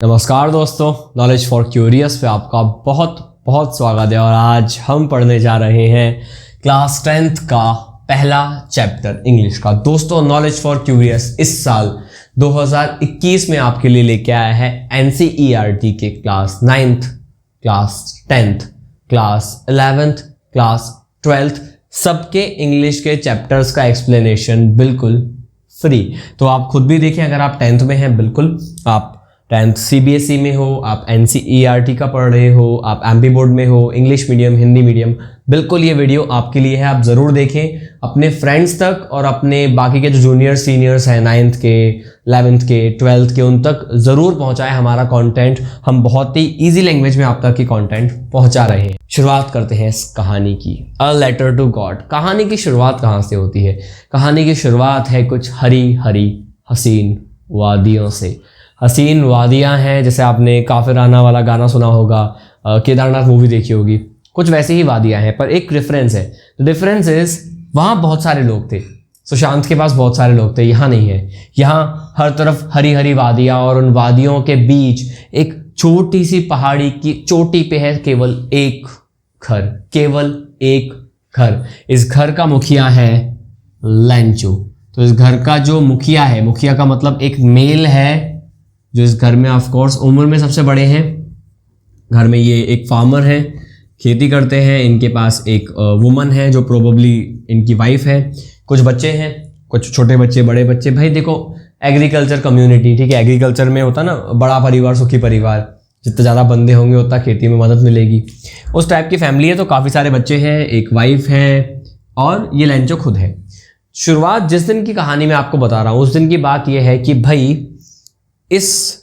नमस्कार दोस्तों, knowledge for curious पे आपका बहुत बहुत स्वागत है। और आज हम पढ़ने जा रहे हैं क्लास 10th का पहला चैप्टर इंग्लिश का। दोस्तों, नॉलेज फॉर क्यूरियस इस साल 2021 में आपके लिए लेके आया है NCERT के class 9th, class 10th, class 11th, class 12th सबके इंग्लिश के चैप्टर्स का एक्सप्लेनेशन बिल्कुल फ्री। तो आप खुद भी देखें, अगर आप 10th में हैं, बिल्कुल आप 10th CBSE में हो, आप NCERT का पढ़ रहे हो, आप MP बोर्ड में हो, इंग्लिश मीडियम, हिंदी मीडियम, बिल्कुल ये वीडियो आपके लिए है। आप ज़रूर देखें, अपने फ्रेंड्स तक और अपने बाकी के जो जूनियर सीनियर्स हैं 9th के, 11th के, 12th के, उन तक ज़रूर पहुंचाएं हमारा कंटेंट। हम बहुत ही ईजी लैंग्वेज में आप तक की कंटेंट पहुंचा रहे हैं। शुरुआत करते हैं इस कहानी की। A letter to God. कहानी की शुरुआत कहाँ से होती है? कहानी की शुरुआत है कुछ हरी हरी हसीन वादियों से। हसीन वादियाँ हैं, जैसे आपने काफिराना वाला गाना सुना होगा, केदारनाथ मूवी देखी होगी, कुछ वैसी ही वादियाँ हैं। पर एक डिफरेंस है। द डिफरेंस इज वहाँ बहुत सारे लोग थे। सुशांत के पास बहुत सारे लोग थे, यहाँ नहीं है। यहाँ हर तरफ हरी हरी वादियाँ, और उन वादियों के बीच एक छोटी सी पहाड़ी की चोटी पे है केवल एक घर, केवल एक घर। इस घर का मुखिया है लैंचो। तो इस घर का जो मुखिया है, मुखिया का मतलब एक मेल है जो इस घर में ऑफ कोर्स उम्र में सबसे बड़े हैं। घर में ये एक फार्मर है, खेती करते हैं। इनके पास एक वुमन है जो प्रोबेबली इनकी वाइफ है। कुछ बच्चे हैं, कुछ छोटे बच्चे, बड़े बच्चे। भाई देखो, एग्रीकल्चर कम्युनिटी, ठीक है, एग्रीकल्चर में होता ना बड़ा परिवार सुखी परिवार। जितने ज़्यादा बंदे होंगे उतना खेती में मदद मिलेगी। उस टाइप की फैमिली है। तो काफ़ी सारे बच्चे हैं, एक वाइफ है, और ये लैंचो खुद है। शुरुआत जिस दिन की कहानी मैं आपको बता रहा हूँ उस दिन की बात यह है कि भाई इस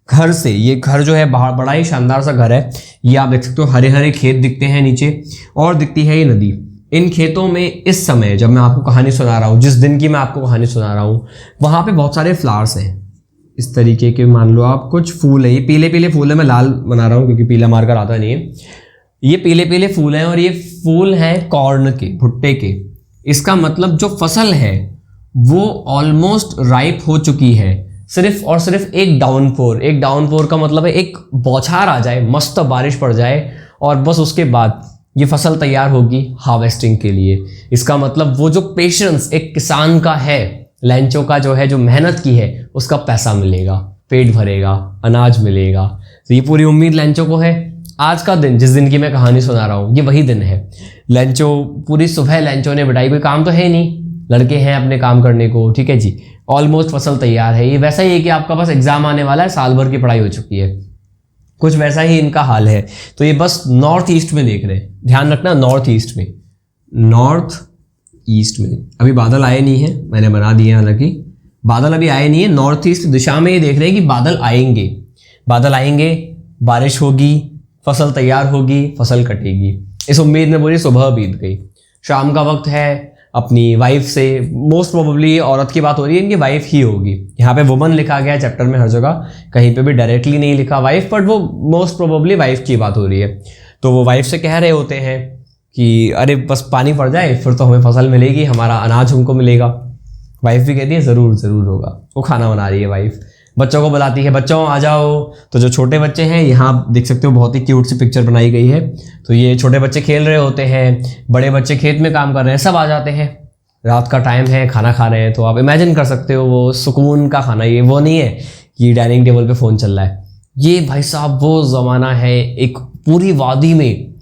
घर से, ये घर जो है बड़ा ही शानदार सा घर है। ये आप देख सकते हो, हरे हरे खेत दिखते हैं नीचे, और दिखती है ये नदी। इन खेतों में इस समय जब मैं आपको कहानी सुना रहा हूँ, जिस दिन की मैं आपको कहानी सुना रहा हूँ, वहाँ पे बहुत सारे फ्लावर्स हैं इस तरीके के। मान लो आप कुछ फूल है, ये पीले पीले फूल है। मैं लाल बना रहा हूँ क्योंकि पीला मार्कर आता नहीं है। ये पीले पीले फूल हैं, और ये फूल हैं कॉर्न के, भुट्टे के। इसका मतलब जो फसल है वो ऑलमोस्ट राइप हो चुकी है। सिर्फ और सिर्फ एक डाउनपोर का मतलब है एक बौछार आ जाए, मस्त बारिश पड़ जाए, और बस उसके बाद ये फसल तैयार होगी हार्वेस्टिंग के लिए। इसका मतलब वो जो पेशेंस एक किसान का है, लैंचो का जो है, जो मेहनत की है, उसका पैसा मिलेगा, पेट भरेगा, अनाज मिलेगा। तो ये पूरी उम्मीद लैंचो को है। आज का दिन, जिस दिन की मैं कहानी सुना रहा हूँ, ये वही दिन है। लैंचो पूरी सुबह लैंचो ने बिठाई, कोई काम तो है नहीं, लड़के हैं अपने काम करने को, ठीक है जी। ऑलमोस्ट फसल तैयार है। ये वैसा ही है कि आपका पास एग्जाम आने वाला है, साल भर की पढ़ाई हो चुकी है, कुछ वैसा ही इनका हाल है। तो ये बस नॉर्थ ईस्ट में देख रहे हैं, ध्यान रखना, नॉर्थ ईस्ट में। अभी बादल आए नहीं है, मैंने बना दिए, हालांकि बादल अभी आए नहीं है। नॉर्थ ईस्ट दिशा में ये देख रहे हैं कि बादल आएंगे, बारिश होगी, फसल तैयार होगी, फसल कटेगी। इस उम्मीद में पूरी सुबह बीत गई। शाम का वक्त है। अपनी वाइफ से, मोस्ट प्रोबेबली औरत की बात हो रही है, इनकी वाइफ ही होगी। यहाँ पे वुमन लिखा गया है चैप्टर में, हर जगह कहीं पे भी डायरेक्टली नहीं लिखा वाइफ, बट वो मोस्ट प्रोबेबली वाइफ की बात हो रही है। तो वो वाइफ से कह रहे होते हैं कि अरे बस पानी पड़ जाए, फिर तो हमें फसल मिलेगी, हमारा अनाज हमको मिलेगा। वाइफ भी कहती है ज़रूर ज़रूर होगा। वो खाना बना रही है वाइफ, बच्चों को बुलाती है, बच्चों आ जाओ। तो जो छोटे बच्चे हैं, यहाँ आप देख सकते हो बहुत ही क्यूट सी पिक्चर बनाई गई है। तो ये छोटे बच्चे खेल रहे होते हैं, बड़े बच्चे खेत में काम कर रहे हैं, सब आ जाते हैं। रात का टाइम है, खाना खा रहे हैं। तो आप इमेजिन कर सकते हो वो सुकून का खाना। ये वो नहीं है कि डाइनिंग टेबल पे फ़ोन चल रहा है। ये भाई साहब वो ज़माना है, एक पूरी वादी में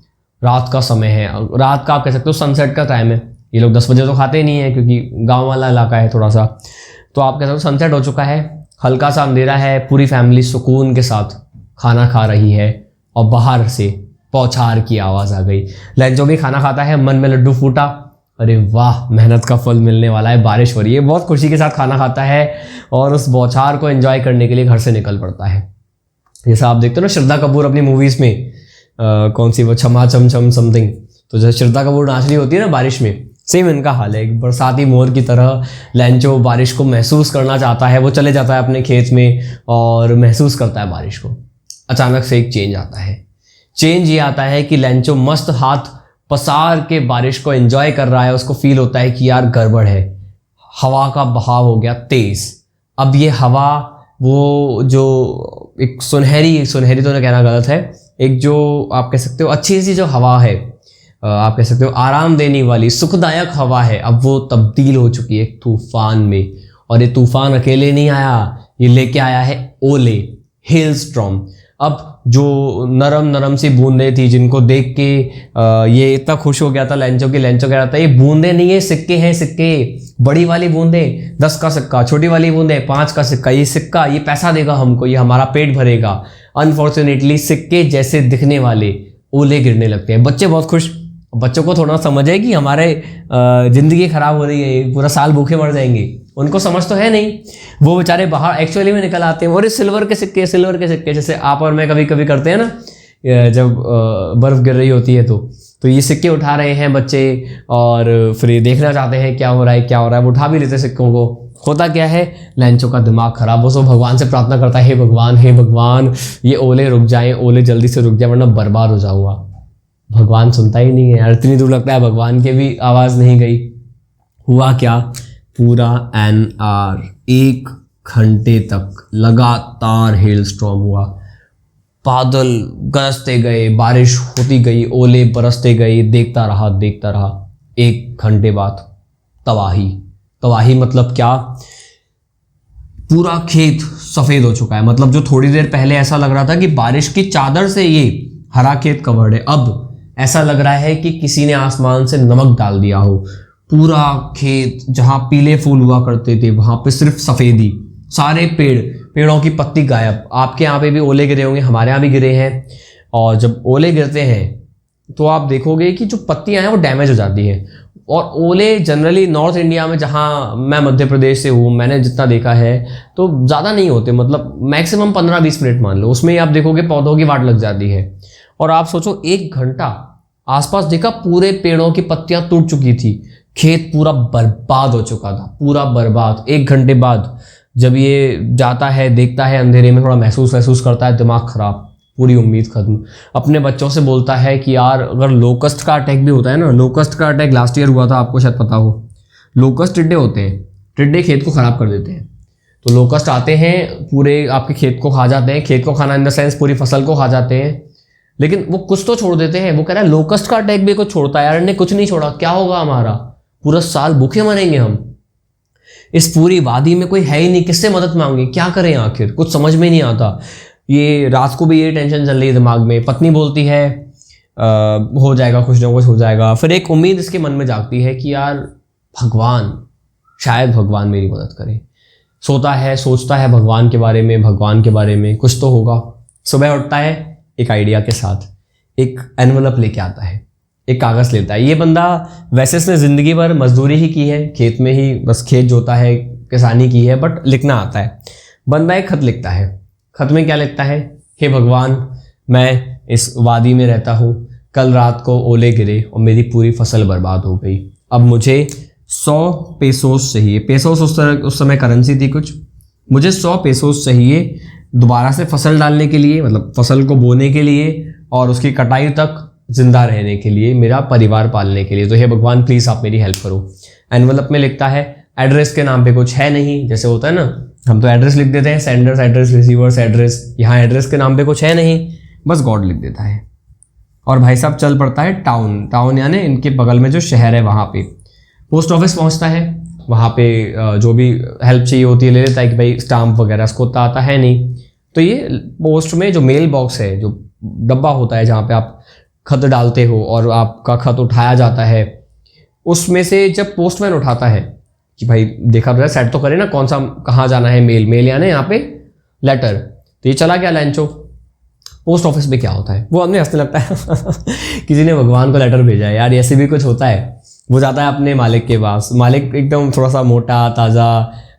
रात का समय है। रात का आप कह सकते हो सनसेट का टाइम है। ये लोग 10 बजे तो खाते नहीं है क्योंकि गाँव वाला इलाका है थोड़ा सा। तो आप कह सकते हो सनसेट हो चुका है, हल्का सा अंधेरा है, पूरी फैमिली सुकून के साथ खाना खा रही है, और बाहर से बौछार की आवाज़ आ गई। लैंचो भी खाना खाता है, मन में लड्डू फूटा, अरे वाह, मेहनत का फल मिलने वाला है, बारिश हो रही है। बहुत खुशी के साथ खाना खाता है, और उस बौछार को एंजॉय करने के लिए घर से निकल पड़ता है। जैसा आप देखते हो ना श्रद्धा कपूर अपनी मूवीज़ में, कौन सी वो, छमा छम छम समथिंग, तो जैसे श्रद्धा कपूर नाच रही होती है ना बारिश में, सेम इनका हाल है। एक बरसाती मोर की तरह लैंचो बारिश को महसूस करना चाहता है। वो चले जाता है अपने खेत में और महसूस करता है बारिश को। अचानक से एक चेंज आता है। चेंज ये आता है कि लैंचो मस्त हाथ पसार के बारिश को एंजॉय कर रहा है। उसको फील होता है कि यार गड़बड़ है, हवा का बहाव हो गया तेज। अब ये हवा वो जो एक सुनहरी सुनहरी तो ना कहना गलत है, एक जो आप कह सकते हो अच्छी सी जो हवा है, आप कह सकते हो आराम देने वाली सुखदायक हवा है, अब वो तब्दील हो चुकी है एक तूफान में। और ये तूफान अकेले नहीं आया, ये लेके आया है ओले, हेल स्टॉर्म। अब जो नरम नरम सी बूंदें थी जिनको देख के ये इतना खुश हो गया था लेंचो की, लेंचो कह रहा था ये बूंदें नहीं है सिक्के हैं सिक्के, बड़ी वाली बूंदें 10 का सिक्का, छोटी वाली बूंदें 5 का सिक्का, ये सिक्का ये पैसा देगा हमको, ये हमारा पेट भरेगा। अनफॉर्चुनेटली सिक्के जैसे दिखने वाले ओले गिरने लगते हैं। बच्चे बहुत खुश, बच्चों को थोड़ा समझ है कि हमारे जिंदगी खराब हो रही है, पूरा साल भूखे मर जाएंगे, उनको समझ तो है नहीं। वो बेचारे बाहर एक्चुअली में निकल आते हैं और सिल्वर के सिक्के, सिल्वर के सिक्के, जैसे आप और मैं कभी कभी करते हैं ना, जब बर्फ गिर रही होती है तो ये सिक्के उठा रहे हैं बच्चे और फिर ये देखना चाहते हैं क्या हो रहा है क्या हो रहा है, वो उठा भी लेते हैं सिक्कों को। होता क्या है, लैंचो का दिमाग खराब, वो सब भगवान से प्रार्थना करता है, हे भगवान ये ओले रुक जाएं, ओले जल्दी से रुक जाए वरना बर्बाद हो जाऊंगा। भगवान सुनता ही नहीं है यार, इतनी दूर लगता है भगवान के भी आवाज़ नहीं गई। हुआ क्या, पूरा NR 1 घंटे तक लगातार हेल स्टॉर्म हुआ, बादल गरजते गए, बारिश होती गई, ओले बरसते गए, देखता रहा। 1 घंटे बाद तबाही। तबाही मतलब क्या, पूरा खेत सफ़ेद हो चुका है। मतलब जो थोड़ी देर पहले ऐसा लग रहा था कि बारिश की चादर से ये हरा खेत कवर्ड है, अब ऐसा लग रहा है कि किसी ने आसमान से नमक डाल दिया हो। पूरा खेत, जहाँ पीले फूल हुआ करते थे वहाँ पे सिर्फ सफ़ेदी, सारे पेड़ों की पत्ती गायब। आपके यहाँ पे भी ओले गिरे होंगे, हमारे यहाँ भी गिरे हैं। और जब ओले गिरते हैं तो आप देखोगे कि जो पत्तियाँ हैं वो डैमेज हो जाती हैं। और ओले जनरली नॉर्थ इंडिया में, जहाँ मैं मध्य प्रदेश से हूँ, मैंने जितना देखा है तो ज़्यादा नहीं होते, मतलब मैक्सिमम 15-20 मिनट मान लो, उसमें ही आप देखोगे पौधों की वाट लग जाती है। और आप सोचो 1 घंटा आसपास देखा, पूरे पेड़ों की पत्तियां टूट चुकी थी, खेत पूरा बर्बाद हो चुका था, पूरा बर्बाद। 1 घंटे बाद जब ये जाता है, देखता है अंधेरे में, थोड़ा महसूस करता है, दिमाग खराब, पूरी उम्मीद खत्म। अपने बच्चों से बोलता है कि यार अगर लोकस्ट का अटैक भी होता है ना, लोकस्ट का अटैक लास्ट ईयर हुआ था, आपको शायद पता हो। लोकस्ट टिड्डे होते हैं, टिड्डे खेत को ख़राब कर देते हैं। तो लोकस्ट आते हैं, पूरे आपके खेत को खा जाते हैं, खेत को खाना इन द सेंस पूरी फसल को खा जाते हैं, लेकिन वो कुछ तो छोड़ देते हैं। वो कह रहा है लोकस्ट का अटैक भी कुछ छोड़ता है, यार इन्हें कुछ नहीं छोड़ा, क्या होगा हमारा, पूरा साल भूखे मरेंगे हम। इस पूरी वादी में कोई है ही नहीं, किससे मदद मांगे, क्या करें आखिर, कुछ समझ में नहीं आता। ये रात को भी ये टेंशन चल रही है दिमाग में। पत्नी बोलती है हो जाएगा, कुछ ना कुछ हो जाएगा। फिर एक उम्मीद इसके मन में जागती है कि यार भगवान, शायद भगवान मेरी मदद करे। सोता है, सोचता है भगवान के बारे में कुछ तो होगा। सुबह उठता है एक आइडिया के साथ, एक एनवलप लेके आता है, एक कागज़ लेता है। ये बंदा वैसे इसने ज़िंदगी भर मजदूरी ही की है, खेत में ही बस खेत जोता है, किसानी की है, बट लिखना आता है। बंदा एक खत लिखता है। खत में क्या लिखता है, हे भगवान, मैं इस वादी में रहता हूँ, कल रात को ओले गिरे और मेरी पूरी फसल बर्बाद हो गई। अब मुझे 100 पेसोस चाहिए। पेसोस उस समय करेंसी थी कुछ। मुझे 100 पेसोस चाहिए दोबारा से फसल डालने के लिए, मतलब फसल को बोने के लिए और उसकी कटाई तक जिंदा रहने के लिए, मेरा परिवार पालने के लिए। तो हे भगवान प्लीज़ आप मेरी हेल्प करो। एनवलप में लिखता है, एड्रेस के नाम पे कुछ है नहीं, जैसे होता है ना, हम तो एड्रेस लिख देते हैं, सेंडर्स एड्रेस, रिसीवर्स एड्रेस, यहाँ एड्रेस के नाम पे कुछ है नहीं, बस गॉड लिख देता है। और भाई साहब चल पड़ता है टाउन यानी इनके बगल में जो शहर है वहाँ पे। पोस्ट ऑफिस पहुँचता है, वहाँ पे जो भी हेल्प चाहिए होती है ले लेता है कि भाई स्टाम्प वगैरह उसको आता है नहीं। तो ये पोस्ट में जो मेल बॉक्स है, जो डब्बा होता है जहाँ पे आप खत डालते हो और आपका खत उठाया जाता है, उसमें से जब पोस्टमैन उठाता है कि भाई देखा तो सेट तो करे ना कौन सा कहाँ जाना है, मेल यानी यहाँ पे लेटर, तो ये चला गया लैंचो। पोस्ट ऑफिस में क्या होता है, वो हमें हंसने लगता है किसी ने भगवान को लेटर भेजा है यार, ऐसे भी कुछ होता है। वो जाता है अपने मालिक के पास, मालिक एकदम थोड़ा सा मोटा ताज़ा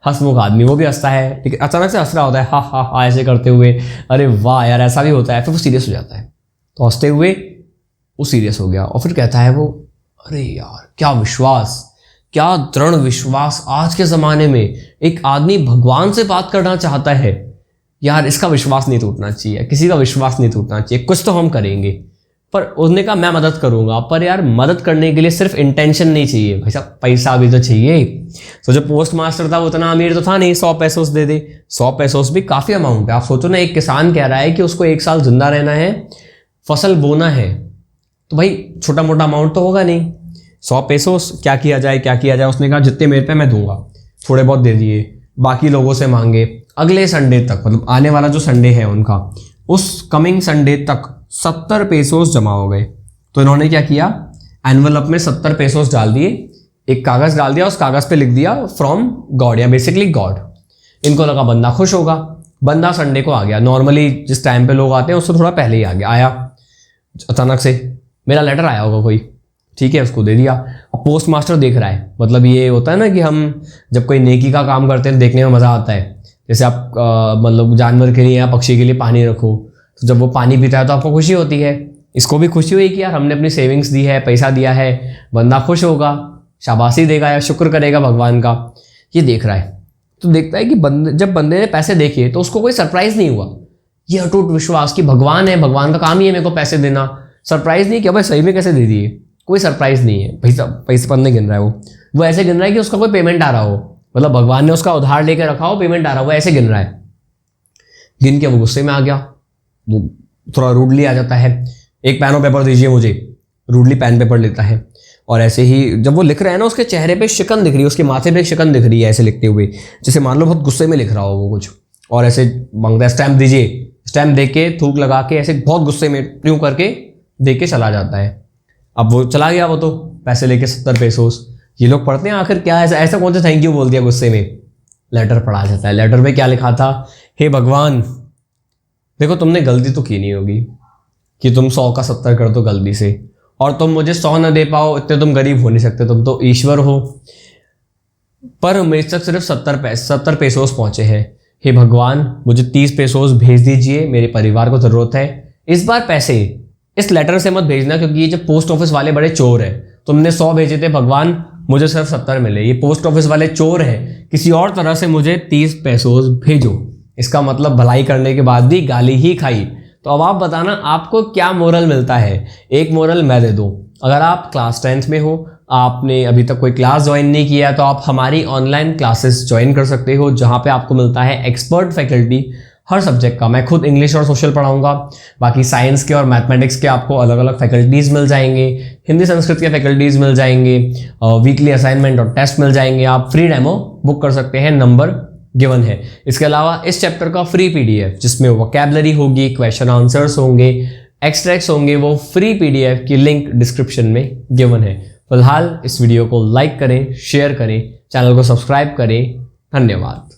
हंसमुख आदमी, वो भी हंसता है, लेकिन अचानक से हंस रहा होता है, हा हा हा ऐसे करते हुए, अरे वाह यार ऐसा भी होता है। फिर वो सीरियस हो जाता है, तो हंसते हुए वो सीरियस हो गया और फिर कहता है वो, अरे यार क्या विश्वास, क्या दृढ़ विश्वास, आज के ज़माने में एक आदमी भगवान से बात करना चाहता है, यार इसका विश्वास नहीं टूटना चाहिए, किसी का विश्वास नहीं टूटना चाहिए, कुछ तो हम करेंगे। पर उसने कहा मैं मदद करूंगा, पर यार मदद करने के लिए सिर्फ इंटेंशन नहीं चाहिए भाई साहब, पैसा भी तो चाहिए। तो जो पोस्ट मास्टर था वो इतना अमीर तो था नहीं 100 पैसोस दे दे। 100 पैसोस भी काफ़ी अमाउंट है। आप सोचो ना, एक किसान कह रहा है कि उसको 1 साल जिंदा रहना है, फसल बोना है, तो भाई छोटा मोटा अमाउंट तो होगा नहीं। 100 पैसोस क्या किया जाए क्या किया जाए। उसने कहा जितने मेरे पे मैं दूंगा, थोड़े बहुत दे दिए, बाकी लोगों से मांगे। अगले संडे तक, मतलब आने वाला जो संडे है उनका, उस कमिंग संडे तक 70 पैसोस जमा हो गए। तो इन्होंने क्या किया, एनवलप में 70 पैसोस डाल दिए, एक कागज डाल दिया, उस कागज पे लिख दिया फ्रॉम गॉड या बेसिकली गॉड। इनको लगा बंदा खुश होगा। बंदा संडे को आ गया। नॉर्मली जिस टाइम पे लोग आते हैं उससे थोड़ा पहले ही आ गया। आया अचानक से, मेरा लेटर आया होगा कोई, ठीक है, उसको दे दिया। अब पोस्ट मास्टर देख रहा है, मतलब ये होता है ना कि हम जब कोई नेकी का काम करते हैं देखने में मज़ा आता है। जैसे आप मतलब जानवर के लिए या पक्षी के लिए पानी रखो, तो जब वो पानी पीता है तो आपको खुशी होती है। इसको भी खुशी हुई कि यार हमने अपनी सेविंग्स दी है, पैसा दिया है, बंदा खुश होगा, शाबाशी देगा या शुक्र करेगा भगवान का। ये देख रहा है तो देखता है कि जब बंदे ने पैसे देखे तो उसको कोई सरप्राइज नहीं हुआ। ये अटूट विश्वास कि भगवान है, भगवान का काम ही है मेरे को पैसे देना। सरप्राइज नहीं कि भाई सही में कैसे दे दिए, कोई सरप्राइज नहीं है। पैसे पन्ने गिन रहा है वो ऐसे गिन रहा है कि उसका कोई पेमेंट आ रहा हो, मतलब भगवान ने उसका उधार लेके रखा हो, पेमेंट आ रहा हो, वो ऐसे गिन रहा है। गिन के वो गुस्से में आ गया, वो थोड़ा रूडली आ जाता है। एक पेन और पेपर दीजिए मुझे। रूडली पेन पेपर लेता है और ऐसे ही जब वो लिख रहा है ना, उसके चेहरे पे शिकन दिख रही है, उसके माथे पे एक शिकन दिख रही है ऐसे लिखते हुए, जैसे मान लो बहुत गुस्से में लिख रहा हो वो कुछ। और ऐसे मांगता है स्टैम्प दीजिए। स्टैम्प दे के थूक लगा के ऐसे बहुत गुस्से में यूं करके दे के चला जाता है। अब वो चला गया, वो तो पैसे लेके 70 पैसोस। ये लोग पढ़ते हैं आखिर क्या ऐसा कौन सा थैंक यू बोल दिया गुस्से में। लेटर पढ़ा जाता है। लेटर में क्या लिखा था, हे भगवान देखो तुमने गलती तो की नहीं होगी कि तुम 100 का 70 कर दो गलती से, और तुम मुझे 100 न दे पाओ, इतने तुम गरीब हो नहीं सकते, तुम तो ईश्वर हो। पर मेरे तक सिर्फ 70 पैसोस पहुंचे हैं। हे भगवान मुझे 30 पैसोस भेज दीजिए, मेरे परिवार को जरूरत है। इस बार पैसे इस लेटर से मत भेजना, क्योंकि ये जो पोस्ट ऑफिस वाले बड़े चोर है। तुमने 100 भेजे थे भगवान, मुझे सिर्फ 70 मिले। ये पोस्ट ऑफिस वाले चोर हैं, किसी और तरह से मुझे 30 पैसोस भेजो। इसका मतलब भलाई करने के बाद भी गाली ही खाई। तो अब आप बताना आपको क्या मोरल मिलता है। एक मोरल मैं दे दूं, अगर आप क्लास 10th में हो, आपने अभी तक कोई क्लास ज्वाइन नहीं किया, तो आप हमारी ऑनलाइन क्लासेस ज्वाइन कर सकते हो, जहां पे आपको मिलता है एक्सपर्ट फैकल्टी हर सब्जेक्ट का। मैं खुद इंग्लिश और सोशल पढ़ाऊंगा, बाकी साइंस के और मैथमेटिक्स के आपको अलग अलग फैकल्टीज़ मिल जाएंगे, हिंदी संस्कृत के फैकल्टीज़ मिल जाएंगे, वीकली असाइनमेंट और टेस्ट मिल जाएंगे। आप फ्री डेमो बुक कर सकते हैं, नंबर गिवन है। इसके अलावा इस चैप्टर का फ्री PDF जिसमें वोकैबुलरी होगी, क्वेश्चन आंसर्स होंगे, एक्सट्रैक्ट्स होंगे, वो फ्री PDF की लिंक डिस्क्रिप्शन में गिवन है। फिलहाल इस वीडियो को लाइक करें, शेयर करें, चैनल को सब्सक्राइब करें। धन्यवाद।